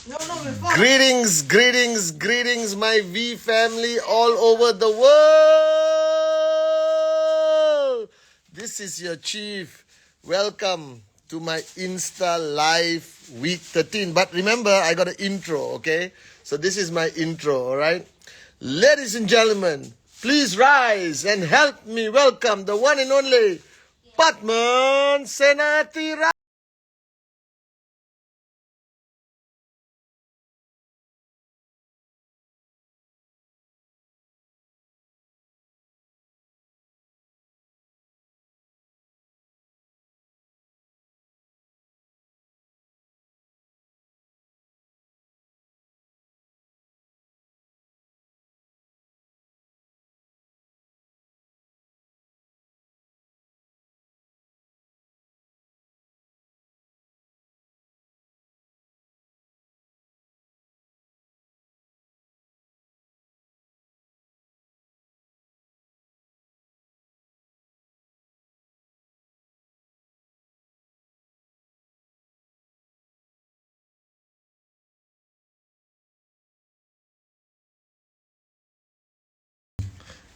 Greetings, greetings, greetings, my V family all over the world. This is your chief. Welcome to my Insta Live week 13. But remember, I got an intro, okay? So this is my intro, all right? Ladies and gentlemen, please rise and help me welcome the one and only Patman Senatira.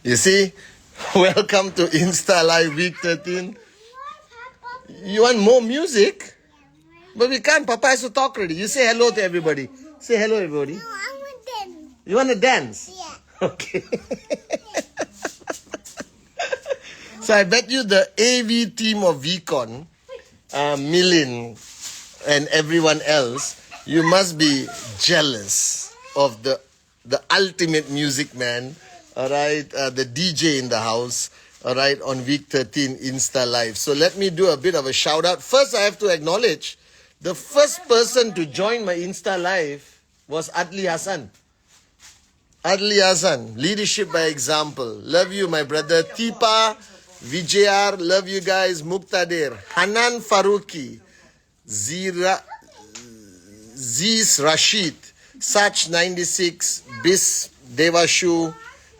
You see, welcome to Insta Live Week 13. You want more music? But we can't. Papa has to talk already. You say hello to everybody. Say hello, everybody. No, I want them. You want to dance? Yeah. Okay. So I bet you the AV team of VCon, Milin, and everyone else, you must be jealous of the ultimate music man, all right, the DJ in the house, all right, on week 13 Insta Live. So let me do a bit of a shout out. First, I have to acknowledge the first person to join my Insta Live was Adli Hassan. Adli Hassan, leadership by example. Love you, my brother. Tipa, Vijayar, love you guys. Muqtadir, Hanan Faruqi, Ziz Rashid, Sach 96, Bis Devashu,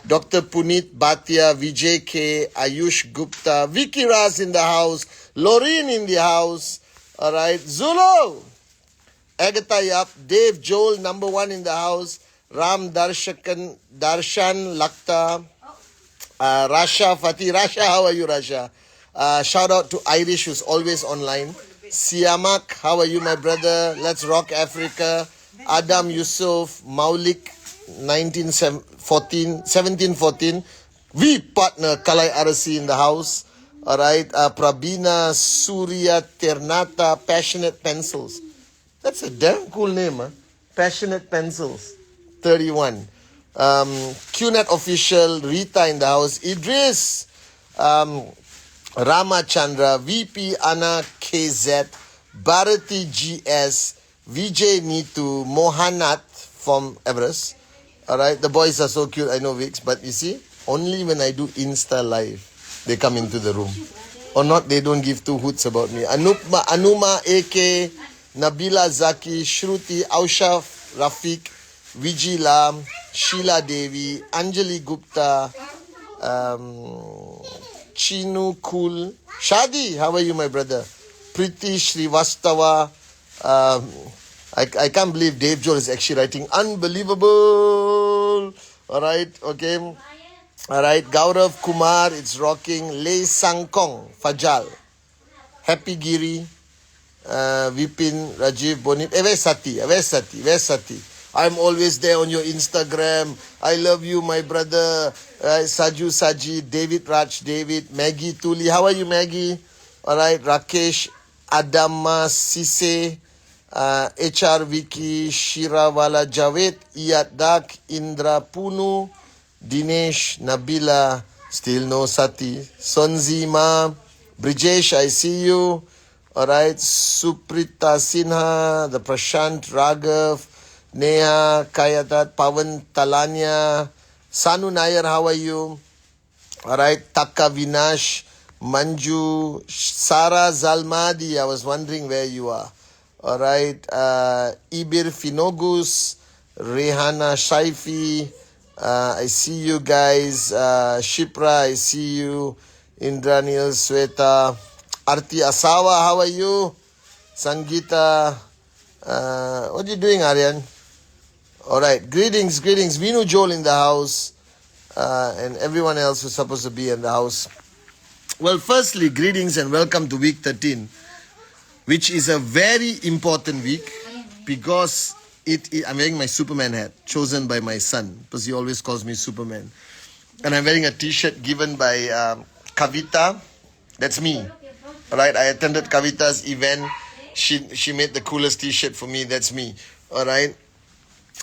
Dr. Puneet Bhatia, Vijay K, Ayush Gupta, Vicky Raz in the house, Loreen in the house, all right, Zulu, Agatha Yap, Dave Joel, number one in the house, Ram Darshan Lakta, Rasha Fatih. Rasha, how are you, Rasha? Shout out to Irish, who's always online. Siamak, how are you, my brother? Let's rock Africa. Adam Yusuf, Maulik, 1714. We partner Kalai Arasi in the house. All right. Prabina Surya Ternata, Passionate Pencils. That's a damn cool name, huh? Passionate Pencils, 31. QNet Official, Rita in the house. Idris, Ramachandra, VP Anna KZ, Bharati GS, Vijay Neetu, Mohanat from Everest. All right, the boys are so cute. I know, Vix, but you see, only when I do Insta Live, they come into the room. Or not, they don't give two hoots about me. Anuma AK, Nabila Zaki, Shruti, Aushaf, Rafiq, Viji Lam, Sheila Devi, Anjali Gupta, Chinu Kul, Shadi, how are you, my brother? Priti Srivastava. I can't believe Dave Joel is actually writing unbelievable. All right, okay. All right, Gaurav Kumar, it's rocking. Lei Sangkong, Fajal. Happy Giri, Vipin, Rajiv, Bonit. Where's Sati? Where's Sati? I'm always there on your Instagram. I love you, my brother. Saju Saji, David Raj, David, Maggie Tuli. How are you, Maggie? All right, Rakesh, Adama Sise, HR Vicky, Shirawala Javed, Iyat Dak, Indra Punu, Dinesh, Nabila, still no Sati, Sonzima, Brijesh, I see you. All right, Suprita Sinha, the Prashant Raghav, Neha, Kayatat, Pawan Talanya, Sanu Nair, how are you? All right, Taka Vinash, Manju, Sara Zalmadi, I was wondering where you are. All right, Ibir Finogus, Rehana Shaifi, I see you guys. Shipra, I see you. Indranil Sweta, Arti Asawa, how are you? Sangeeta, What are you doing, Aryan? All right. Greetings. Vinu Joel in the house, and everyone else who's supposed to be in the house. Well, firstly, greetings and welcome to week 13, which is a very important week because I'm wearing my Superman hat, chosen by my son, because he always calls me Superman. And I'm wearing a t-shirt given by Kavita. That's me. All right. I attended Kavita's event. She made the coolest t-shirt for me. That's me. All right.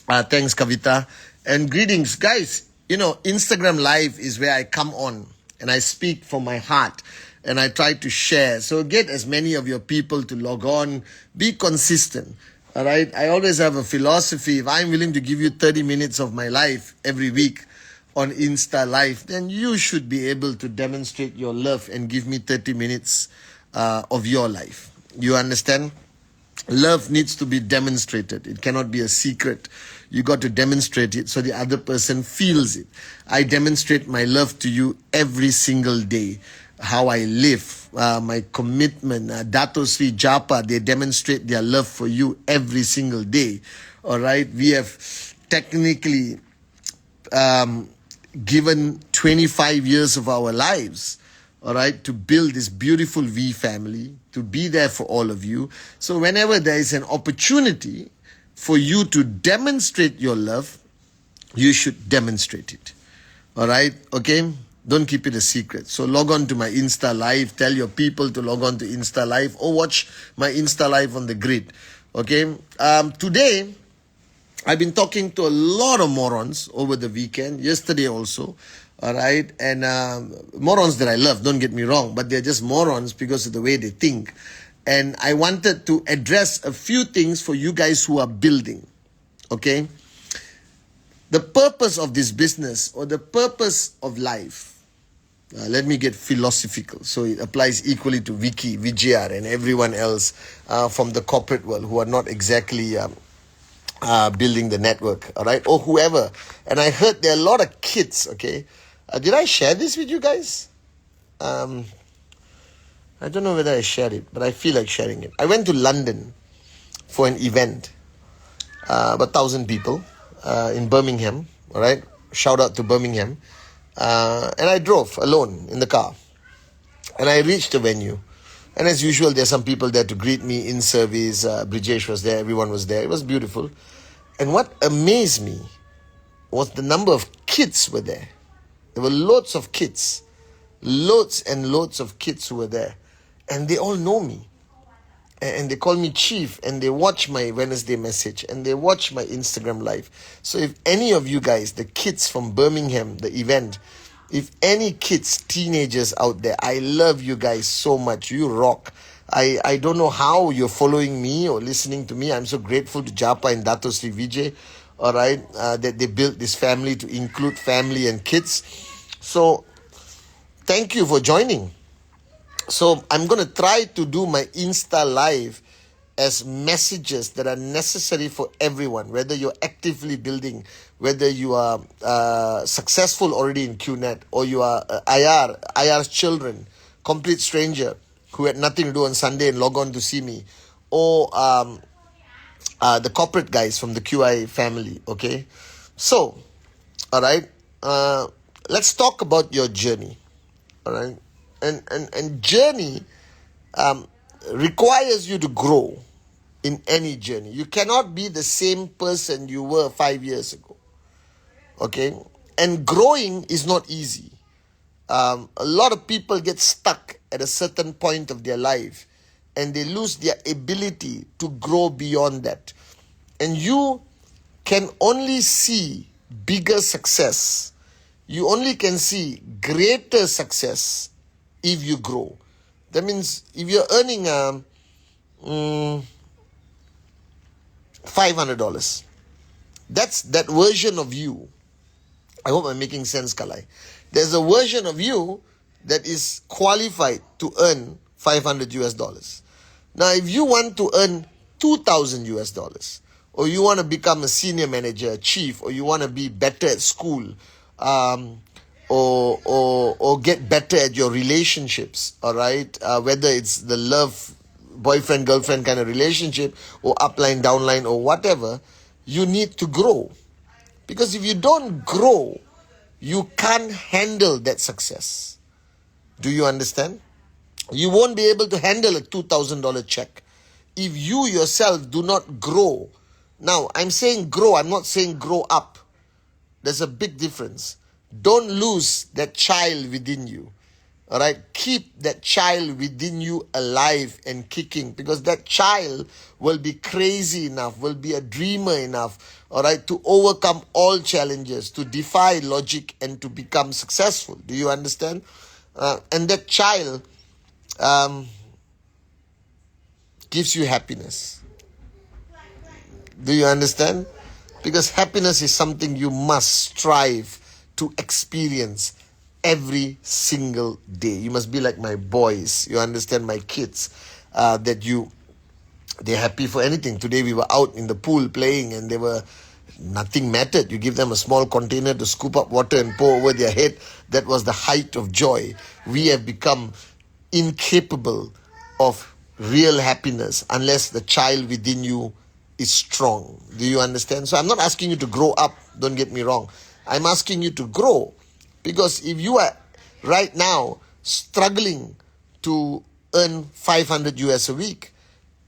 Thanks, Kavita. And greetings, guys. You know, Instagram Live is where I come on and I speak from my heart and I try to share. So get as many of your people to log on. Be consistent. All right. I always have a philosophy. If I'm willing to give you 30 minutes of my life every week on Insta Live, then you should be able to demonstrate your love and give me 30 minutes of your life. You understand? Love needs to be demonstrated. It cannot be a secret. You got to demonstrate it so the other person feels it. I demonstrate my love to you every single day. How I live, my commitment. Dato Sri Japa, they demonstrate their love for you every single day. All right. We have technically given 25 years of our lives, all right, to build this beautiful V family, to be there for all of you. So whenever there is an opportunity for you to demonstrate your love, you should demonstrate it. All right, okay? Don't keep it a secret. So log on to my Insta Live. Tell your people to log on to Insta Live or watch my Insta Live on the grid. Okay? Today, I've been talking to a lot of morons over the weekend, yesterday also. All right, and morons that I love, don't get me wrong, but they're just morons because of the way they think. And I wanted to address a few things for you guys who are building, okay? The purpose of this business or the purpose of life, let me get philosophical, so it applies equally to Vicky, VGR, and everyone else from the corporate world who are not exactly building the network, all right, or whoever. And I heard there are a lot of kids, okay? Did I share this with you guys? I don't know whether I shared it, but I feel like sharing it. I went to London for an event, about 1,000 people in Birmingham, all right? Shout out to Birmingham. And I drove alone in the car. And I reached the venue. And as usual, there are some people there to greet me in service. Brijesh was there, everyone was there. It was beautiful. And what amazed me was the number of kids were there. There were loads of kids, loads and loads of kids who were there. And they all know me. And they call me Chief, and they watch my Wednesday message, and they watch my Instagram Live. So if any of you guys, the kids from Birmingham, the event, if any kids, teenagers out there, I love you guys so much. You rock. I don't know how you're following me or listening to me. I'm so grateful to Japa and Dato Sri Vijay. All right, that they built this family to include family and kids. So, thank you for joining. So, I'm going to try to do my Insta Live as messages that are necessary for everyone, whether you're actively building, whether you are successful already in QNet, or you are IR's children, complete stranger who had nothing to do on Sunday and log on to see me, or the corporate guys from the QI family, okay? So, all right, let's talk about your journey, all right? And journey requires you to grow in any journey. You cannot be the same person you were 5 years ago, okay? And growing is not easy. A lot of people get stuck at a certain point of their life and they lose their ability to grow beyond that. And you can only see bigger success. You only can see greater success if you grow. That means if you're earning $500, that's that version of you. I hope I'm making sense, Kalai. There's a version of you that is qualified to earn $500. Now, if you want to earn $2,000, or you want to become a senior manager, a chief, or you want to be better at school, or get better at your relationships, all right? Whether it's the love boyfriend, girlfriend kind of relationship, or upline, downline, or whatever, you need to grow. Because if you don't grow, you can't handle that success. Do you understand? You won't be able to handle a $2,000 check if you yourself do not grow. Now, I'm saying grow, I'm not saying grow up. There's a big difference. Don't lose that child within you. All right, keep that child within you alive and kicking, because that child will be crazy enough, will be a dreamer enough, all right, to overcome all challenges, to defy logic and to become successful. Do you understand? And that child gives you happiness. Do you understand? Because happiness is something you must strive to experience every single day. You must be like my boys. You understand, my kids, they're happy for anything. Today we were out in the pool playing and nothing mattered. You give them a small container to scoop up water and pour over their head. That was the height of joy. We have become incapable of real happiness unless the child within you is strong. Do you understand? So I'm not asking you to grow up, don't get me wrong. I'm asking you to grow. Because if you are right now struggling to earn 500 US a week,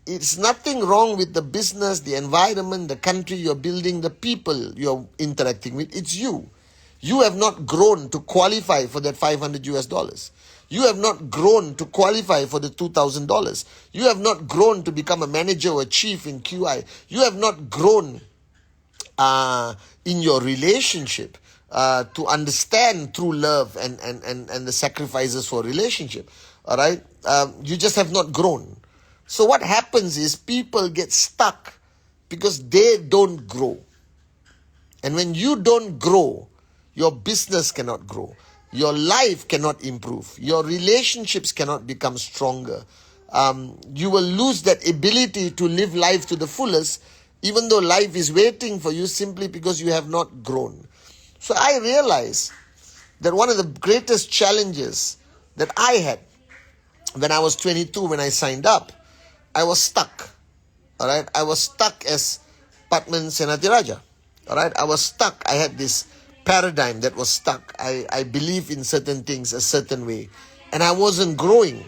it's nothing wrong with the business, the environment, the country you're building, the people you're interacting with. It's you. You have not grown to qualify for that 500 US dollars. You have not grown to qualify for the $2,000. You have not grown to become a manager or a chief in QI. You have not grown in your relationship to understand true love and the sacrifices for a relationship. All right? You just have not grown. So what happens is people get stuck because they don't grow. And when you don't grow, your business cannot grow. Your life cannot improve. Your relationships cannot become stronger. You will lose that ability to live life to the fullest, even though life is waiting for you, simply because you have not grown. So I realized that one of the greatest challenges that I had when I was 22, when I signed up, I was stuck. All right, I was stuck as Patman Senatiraja. All right, I was stuck. I had this paradigm that was stuck. I believe in certain things a certain way, and I wasn't growing.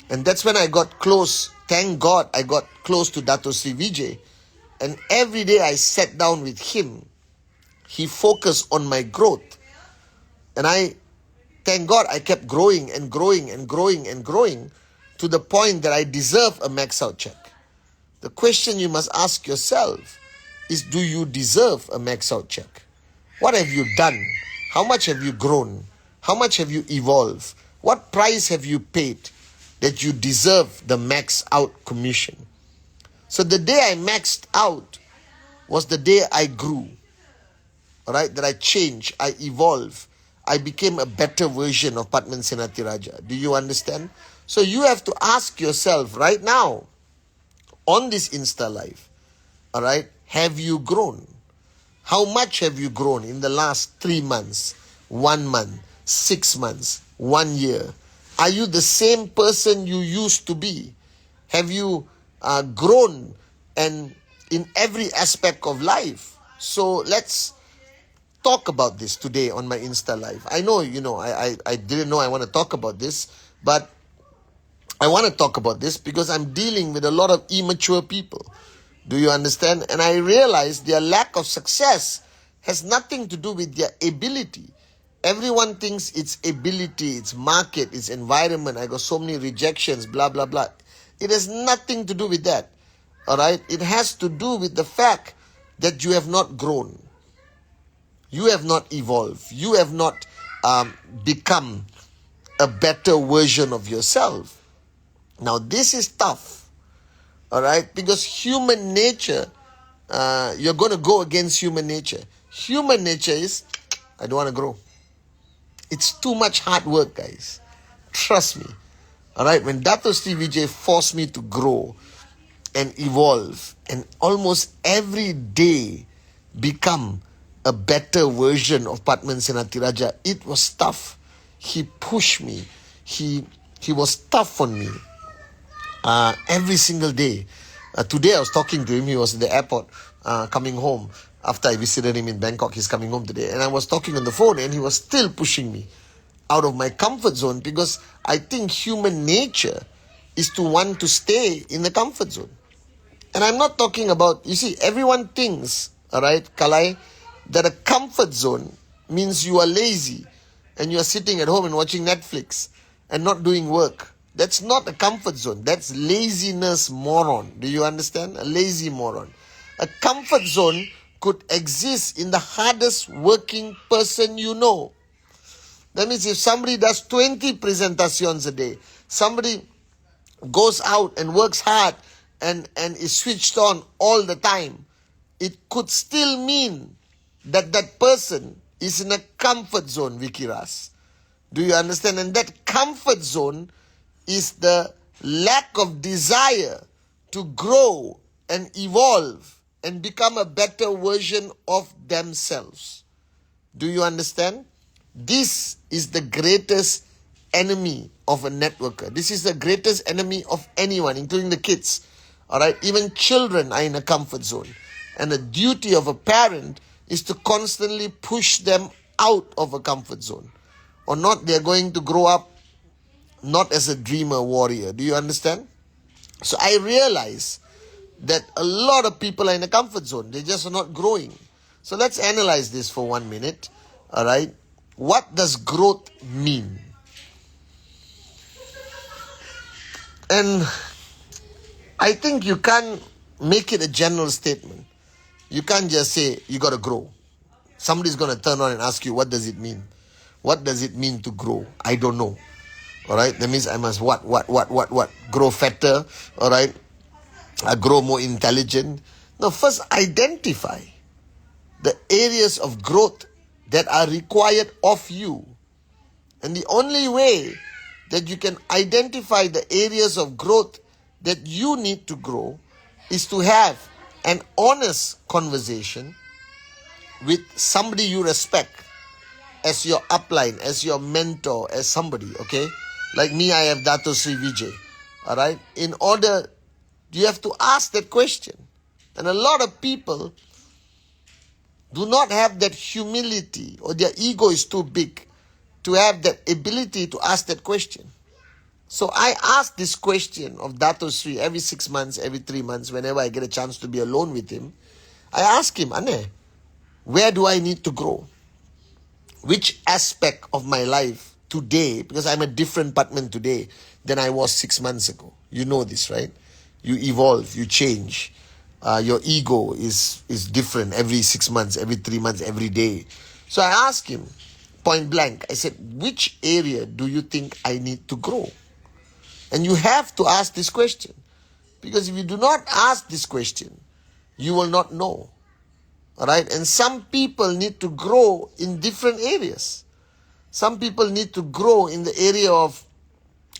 And that's when I got close. Thank God I got close to Dato Sri Vijay. And every day I sat down with him. He focused on my growth. And thank God I kept growing and growing and growing and growing to the point that I deserve a max out check. The question you must ask yourself is, do you deserve a max out check? What have you done? How much have you grown? How much have you evolved? What price have you paid that you deserve the max out commission? So the day I maxed out was the day I grew. All right, that I changed, I evolved. I became a better version of Patman Senatiraja. Do you understand? So you have to ask yourself right now, on this Insta Live, all right, have you grown? How much have you grown in the last 3 months, 1 month, 6 months, 1 year? Are you the same person you used to be? Have you grown and in every aspect of life? So let's talk about this today on my Insta Live. I know, I didn't know I want to talk about this, but I want to talk about this because I'm dealing with a lot of immature people. Do you understand? And I realize their lack of success has nothing to do with their ability. Everyone thinks it's ability, it's market, it's environment. I got so many rejections, blah, blah, blah. It has nothing to do with that. All right? It has to do with the fact that you have not grown. You have not evolved. You have not become a better version of yourself. Now, this is tough, all right? Because human nature, you're going to go against human nature. Human nature is, I don't want to grow. It's too much hard work, guys. Trust me, all right? When Dato Sri Vijay forced me to grow and evolve and almost every day become a better version of Patman Senatiraja, it was tough. He pushed me. He was tough on me. every single day. Today I was talking to him. He was at the airport coming home. After I visited him in Bangkok, he's coming home today. And I was talking on the phone and he was still pushing me out of my comfort zone, because I think human nature is to want to stay in the comfort zone. And I'm not talking about, you see, everyone thinks, all right, Kalai, that a comfort zone means you are lazy and you are sitting at home and watching Netflix and not doing work. That's not a comfort zone. That's laziness, moron. Do you understand? A lazy moron. A comfort zone could exist in the hardest working person you know. That means if somebody does 20 presentations a day, somebody goes out and works hard and is switched on all the time, it could still mean that that person is in a comfort zone, Vicky Ras. Do you understand? And that comfort zone is the lack of desire to grow and evolve and become a better version of themselves. Do you understand? This is the greatest enemy of a networker. This is the greatest enemy of anyone, including the kids. Alright, even children are in a comfort zone. And the duty of a parent is to constantly push them out of a comfort zone. Or not, they're going to grow up not as a dreamer warrior. Do you understand? So I realize that a lot of people are in a comfort zone. They just are not growing. So let's analyze this for 1 minute. Alright, what does growth mean? And I think you can't make it a general statement. You can't just say, you got to grow. Somebody's going to turn on and ask you, what does it mean? What does it mean to grow? I don't know. All right? That means I must what? Grow fatter. All right? I grow more intelligent. No, first identify the areas of growth that are required of you. And the only way that you can identify the areas of growth that you need to grow is to have an honest conversation with somebody you respect as your upline, as your mentor, as somebody, okay? Like me, I have Dato Sri Vijay, all right? In order, you have to ask that question. And a lot of people do not have that humility, or their ego is too big to have that ability to ask that question. So I ask this question of Dato Sri every 6 months, every 3 months, whenever I get a chance to be alone with him. I ask him, Ane, where do I need to grow? Which aspect of my life today, because I'm a different Patman today than I was 6 months ago. You know this, right? You evolve, you change. Your ego is different every 6 months, every 3 months, every day. So I asked him, point blank, I said, which area do you think I need to grow? And you have to ask this question. Because if you do not ask this question, you will not know. Alright? And some people need to grow in different areas. Some people need to grow in the area of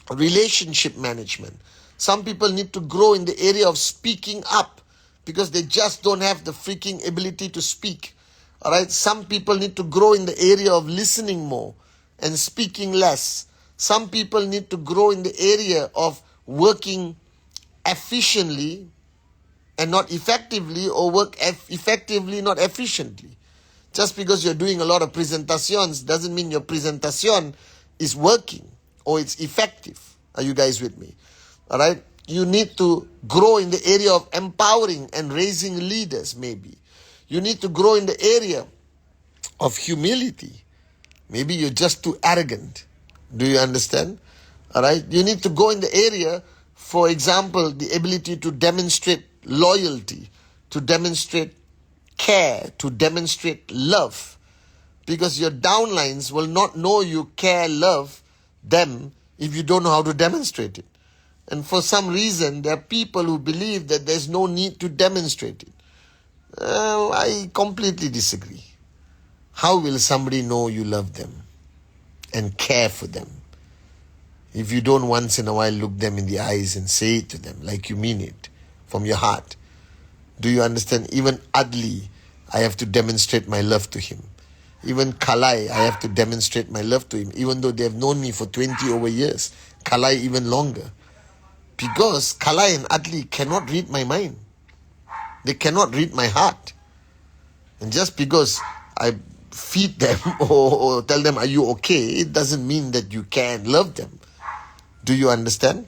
relationship management. Some people need to grow in the area of speaking up, because they just don't have the freaking ability to speak. Alright? Some people need to grow in the area of listening more and speaking less. Some people need to grow in the area of working efficiently and not effectively, or work effectively, not efficiently. Just because you're doing a lot of presentations doesn't mean your presentation is working or it's effective. Are you guys with me? Alright? You need to grow in the area of empowering and raising leaders, maybe. You need to grow in the area of humility. Maybe you're just too arrogant. Do you understand? Alright? You need to go in the area, for example, the ability to demonstrate loyalty, to demonstrate care, to demonstrate love. Because your downlines will not know you care, love them if you don't know how to demonstrate it. And for some reason, there are people who believe that there's no need to demonstrate it. I completely disagree. How will somebody know you love them and care for them if you don't once in a while look them in the eyes and say it to them like you mean it from your heart? Do you understand? Even Adli, I have to demonstrate my love to him. Even Kalai, I have to demonstrate my love to him, even though they have known me for 20 over years. Kalai even longer. Because Kalai and Adli cannot read my mind. They cannot read my heart. And just because I feed them or tell them, are you okay? It doesn't mean that you can love them. Do you understand?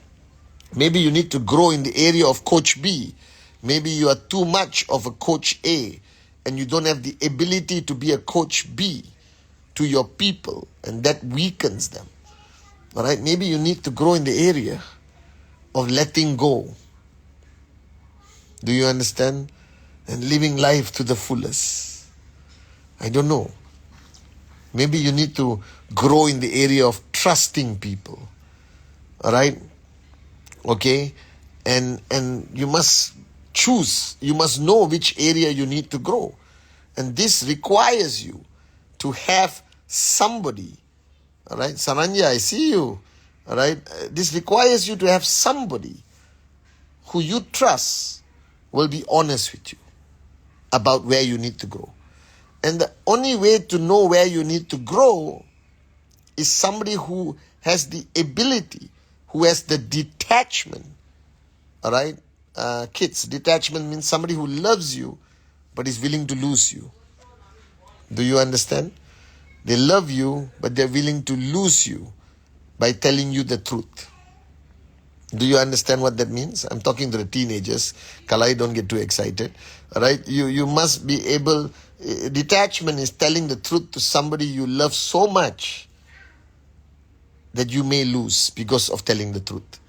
Maybe you need to grow in the area of Coach B. Maybe you are too much of a Coach A and you don't have the ability to be a Coach B to your people, and that weakens them. All right? Maybe you need to grow in the area of letting go. Do you understand? And living life to the fullest. I don't know. Maybe you need to grow in the area of trusting people. All right? Okay? And you must choose. You must know which area you need to grow. And this requires you to have somebody. All right? Saranya, I see you. All right? This requires you to have somebody who you trust will be honest with you about where you need to grow. And the only way to know where you need to grow is somebody who has the ability, who has the detachment. All right? Kids, detachment means somebody who loves you but is willing to lose you. Do you understand? They love you, but they're willing to lose you by telling you the truth. Do you understand what that means? I'm talking to the teenagers. Kalai, don't get too excited. All right? You must be able... Detachment is telling the truth to somebody you love so much that you may lose because of telling the truth.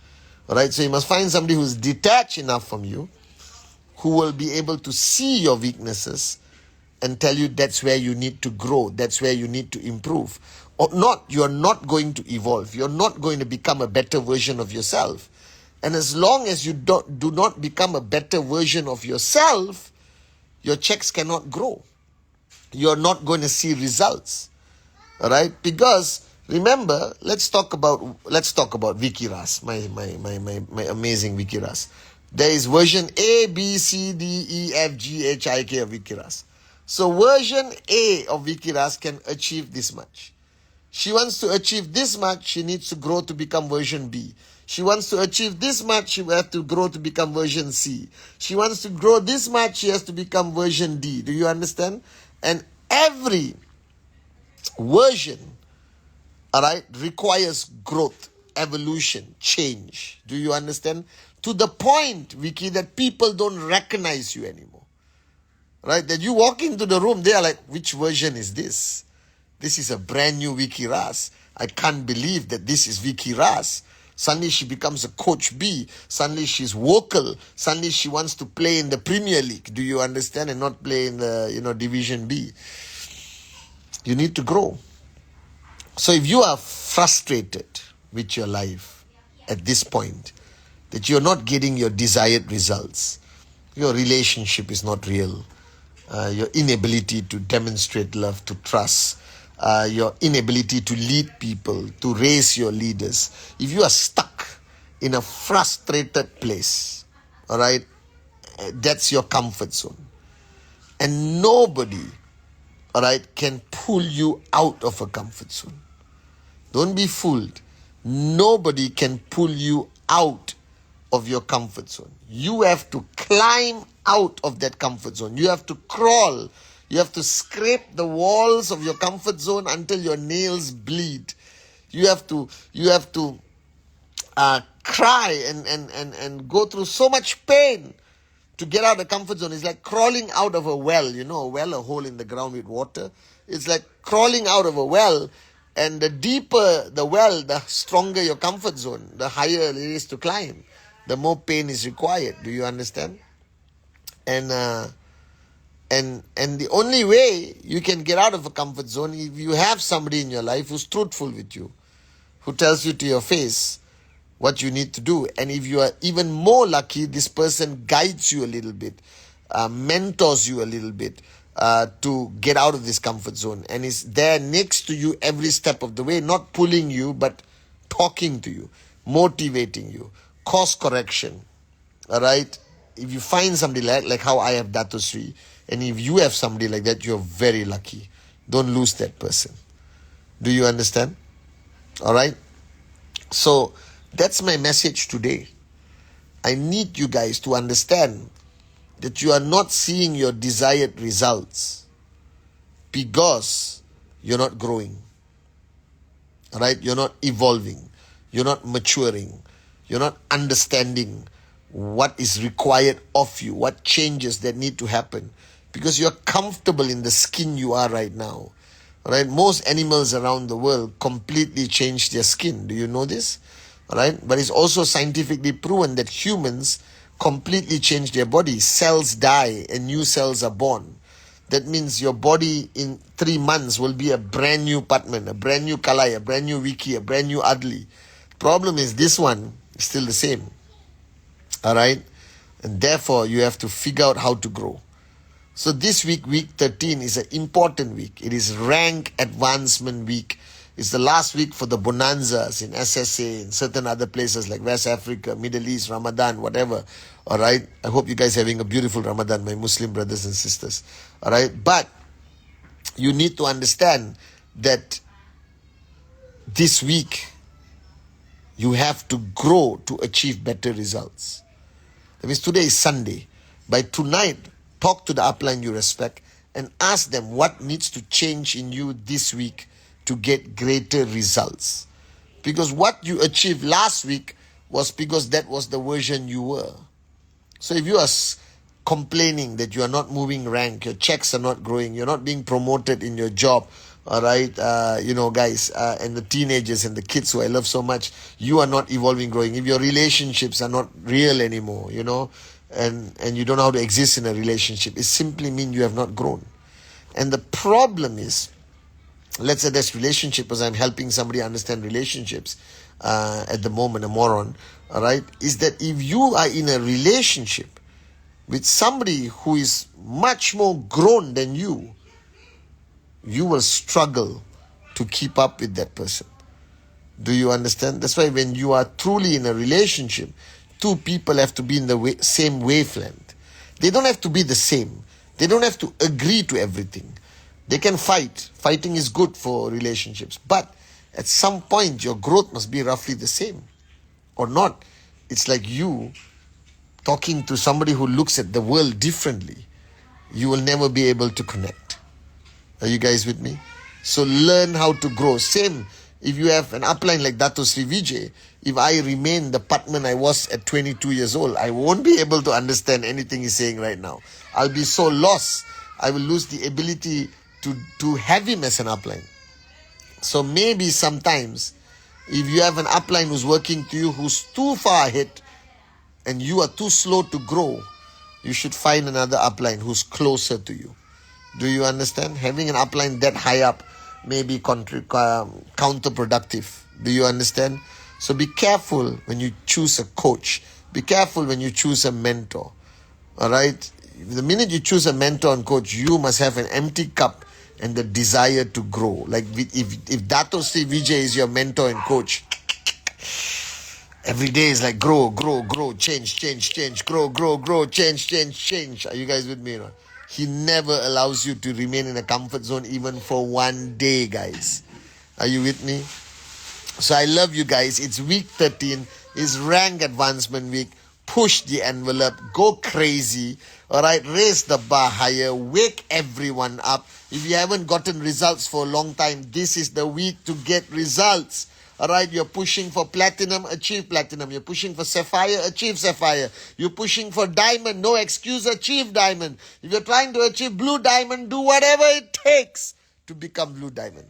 All right? So you must find somebody who's detached enough from you, who will be able to see your weaknesses and tell you that's where you need to grow, that's where you need to improve. Or not, you're not going to evolve. You're not going to become a better version of yourself. And as long as you do not become a better version of yourself, your checks cannot grow. You're not going to see results. All right? Because remember, let's talk about Vicky Ras, my amazing Vicky Ras. There is version A, B, C, D, E, F, G, H, I, K of Vicky Ras. So version A of Vicky Ras can achieve this much. She wants to achieve this much, she needs to grow to become version B. She wants to achieve this much, she will have to grow to become version C. She wants to grow this much, she has to become version D. Do you understand? And every version, all right, requires growth, evolution, change. Do you understand? To the point, Vicky, that people don't recognize you anymore. Right? That you walk into the room, they are like, which version is this? This is a brand new Vicky Ras. I can't believe that this is Vicky Ras. Suddenly she becomes a Coach B. Suddenly she's vocal. Suddenly she wants to play in the Premier League. Do you understand? And not play in the, Division B. You need to grow. So if you are frustrated with your life at this point, that you're not getting your desired results, your relationship is not real, your inability to demonstrate love, to trust, your inability to lead people, to raise your leaders. If you are stuck in a frustrated place, all right, that's your comfort zone. And nobody, all right, can pull you out of a comfort zone. Don't be fooled. Nobody can pull you out of your comfort zone. You have to climb out of that comfort zone. You have to crawl. You have to scrape the walls of your comfort zone until your nails bleed. You have to cry and go through so much pain to get out of the comfort zone. It's like crawling out of a well. You know, a well, a hole in the ground with water. It's like crawling out of a well. And the deeper the well, the stronger your comfort zone. The higher it is to climb, the more pain is required. Do you understand? And the only way you can get out of a comfort zone, if you have somebody in your life who's truthful with you, who tells you to your face what you need to do. And if you are even more lucky, this person guides you a little bit, mentors you a little bit, to get out of this comfort zone, and is there next to you every step of the way, not pulling you, but talking to you, motivating you, course correction. All right? If you find somebody like how I have Dato Sri, and if you have somebody like that, you're very lucky. Don't lose that person. Do you understand? All right? So that's my message today. I need you guys to understand that you are not seeing your desired results because you're not growing. Right? You're not evolving. You're not maturing. You're not understanding what is required of you, what changes that need to happen, because you're comfortable in the skin you are right now. Right? Most animals around the world completely change their skin. Do you know this? Right? But it's also scientifically proven that humans completely change their body. Cells die and new cells are born. That means your body in 3 months will be a brand new Patman, a brand new Kalai, a brand new Wiki, a brand new Adli. Problem is this one is still the same. Alright? And therefore you have to figure out how to grow. So this week, week 13, is an important week. It is rank advancement week. It's the last week for the bonanzas in SSA, in certain other places like West Africa, Middle East, Ramadan, whatever. Alright? I hope you guys are having a beautiful Ramadan, my Muslim brothers and sisters. Alright? But you need to understand that this week you have to grow to achieve better results. That means today is Sunday. By tonight, talk to the upline you respect and ask them what needs to change in you this week to get greater results. Because what you achieved last week was because that was the version you were. So if you are complaining that you are not moving rank, your checks are not growing, you're not being promoted in your job, all right, guys, and the teenagers and the kids who I love so much, you are not evolving, growing. If your relationships are not real anymore, and you don't know how to exist in a relationship, it simply means you have not grown. And the problem is, let's say this relationship, as I'm helping somebody understand relationships at the moment, a moron, all right, is that if you are in a relationship with somebody who is much more grown than you will struggle to keep up with that person. Do you understand? That's why when you are truly in a relationship, two people have to be in the same wavelength. They don't have to be the same. They don't have to agree to everything. They can fight. Fighting is good for relationships. But at some point, your growth must be roughly the same. Or not. It's like you talking to somebody who looks at the world differently. You will never be able to connect. Are you guys with me? So learn how to grow. Same if you have an upline like Dato Sri Vijay. If I remain the Patman I was at 22 years old, I won't be able to understand anything he's saying right now. I'll be so lost. I will lose the ability to have him as an upline. So maybe sometimes, if you have an upline who's working to you, who's too far ahead, and you are too slow to grow, you should find another upline who's closer to you. Do you understand? Having an upline that high up may be counterproductive. Do you understand? So be careful when you choose a coach. Be careful when you choose a mentor. Alright? The minute you choose a mentor and coach, you must have an empty cup and the desire to grow. Like if Dato Sri Vijay is your mentor and coach, every day is like grow, change, grow, change. Are you guys with me? He never allows you to remain in a comfort zone even for one day, guys. Are you with me? So I love you guys. It's week 13. It's rank advancement week. Push the envelope. Go crazy. Alright, raise the bar higher. Wake everyone up. If you haven't gotten results for a long time, this is the week to get results. Alright, you're pushing for platinum, achieve platinum. You're pushing for sapphire, achieve sapphire. You're pushing for diamond, no excuse, achieve diamond. If you're trying to achieve blue diamond, do whatever it takes to become blue diamond.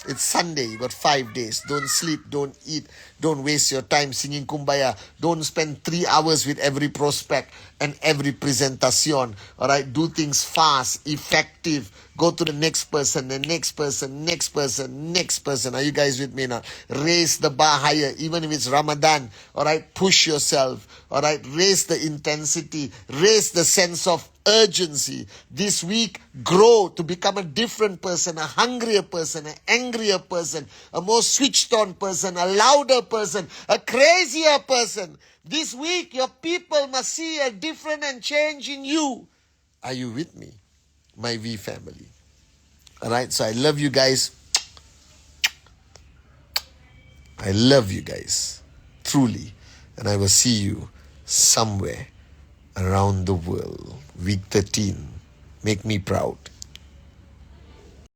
It's Sunday, you got 5 days. Don't sleep, don't eat, don't waste your time singing Kumbaya. Don't spend 3 hours with every prospect and every presentation. Alright, do things fast, effective. Go to the next person, the next person, next person, next person. Are you guys with me now? Raise the bar higher, even if it's Ramadan. Alright, push yourself. Alright, raise the intensity, raise the sense of urgency. This week, grow to become a different person, a hungrier person, an angrier person, a more switched on person, a louder person, a crazier person. This week, your people must see a different and change in you. Are you with me, my V family? Alright, so I love you guys. I love you guys, truly. And I will see you somewhere around the world. Week 13. Make me proud.